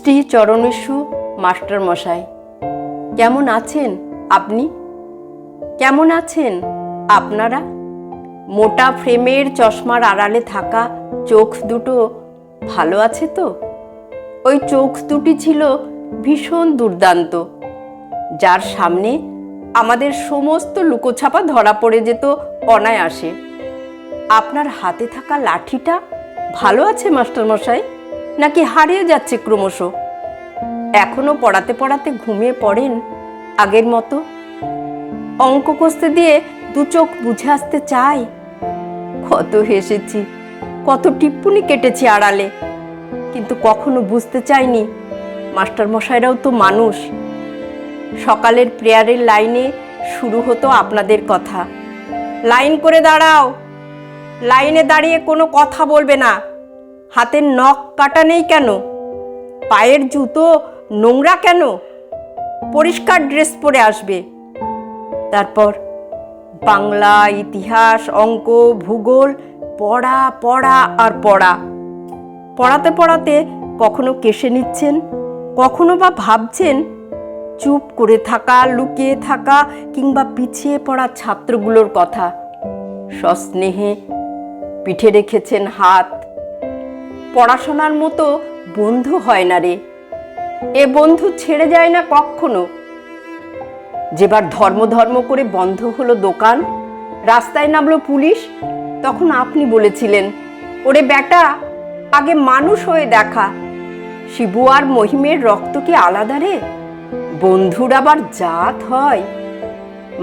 Shri চরণেষু master মশাই, কেমন আছেন আপনি? কেমন আছেন আপনারা? মোটা ফ্রেমের চশমার আড়ালে থাকা চোখ দুটো ভালো আছে তো? ওই চোখ দুটি ছিল ভীষণ দুর্দান্ত, যার সামনে আমাদের সমস্ত লুকোছাপা ধরা পড়ে যেত অনায়াসে। আপনার হাতে থাকা লাঠিটা ভালো আছে মাস্টারমশাই, নাকি হারিয়ে যাচ্ছে ক্রমশ? এখনো পড়াতে পড়াতে ঘুমিয়ে পড়েন আগের মতো? অঙ্ক কষতে দিয়ে দু চোখ বুঝে আসতে চাই। কত হেসেছি, কত টিপ্পনি কেটেছি আড়ালে, কিন্তু কখনো বুঝতে চাইনি মাস্টারমশাইরাও তো মানুষ। সকালের প্রেয়ারের লাইনে শুরু হতো আপনাদের কথা, লাইন করে দাঁড়াও, লাইনে দাঁড়িয়ে কোনো কথা বলবে না, হাতের নখ কাটা নেই কেন, পায়ের জুতো নোংরা কেন, পরিষ্কার ড্রেস পরে আসবে। তারপর বাংলা, ইতিহাস, অঙ্ক, ভূগোল, পড়া পড়া আর পড়া। পড়াতে পড়াতে কখনো কেশে নিচ্ছেন, কখনো বা ভাবছেন চুপ করে থাকা, লুকিয়ে থাকা কিংবা পিছিয়ে পড়া ছাত্রগুলোর কথা। সস্নেহে পিঠে রেখেছেন হাত। পড়াশোনার মতো বন্ধু হয় না রে, এ বন্ধু ছেড়ে যায় না কখনো। যেবার ধর্ম ধর্ম করে বন্ধ হলো দোকান, রাস্তায় নামলো পুলিশ, তখন আপনি বলেছিলেন, ওরে বেটা, আগে মানুষ হয়ে দেখা। শিবু আর মহিমের রক্ত কি আলাদা রে? বন্ধুর আবার জাত হয়।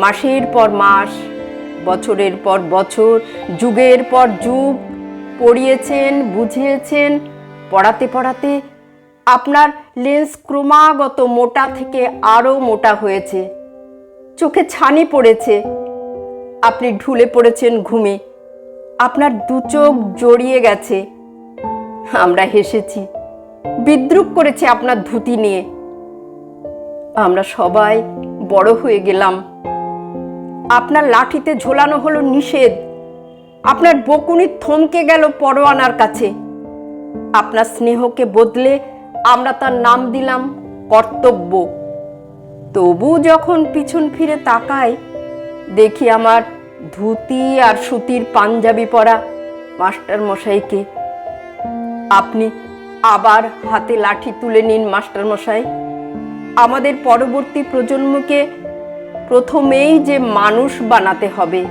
মাসের পর মাস, বছরের পর বছর, যুগের পর যুগ পড়িয়েছেন, বুঝিয়েছেন। পড়াতে পড়াতে আপনার লেন্স ক্রমাগত মোটা থেকে আরও মোটা হয়েছে, চোখে ছানি পড়েছে, আপনি ঢুলে পড়েছেন ঘুমে, আপনার দু চোখ জড়িয়ে গেছে। আমরা হেসেছি, বিদ্রূপ করেছি আপনার ধুতি নিয়ে। আমরা সবাই বড় হয়ে গেলাম। আপনার লাঠিতে ঝোলানো হলো নিষেধ, আপনার বকুনি থমকে গেল পরোয়ানার কাছে। আপনার স্নেহকে বদলে আমরা তার নাম দিলাম কর্তব্য। তবু যখন পিছন ফিরে তাকাই, দেখি আমার ধুতি আর সুতির পাঞ্জাবি পরা মাস্টার মশাইকে। আপনি আবার হাতে লাঠি তুলে নিন মাস্টার মশাই। আমাদের পরবর্তী প্রজন্মকে প্রথমেই যে মানুষ বানাতে হবে,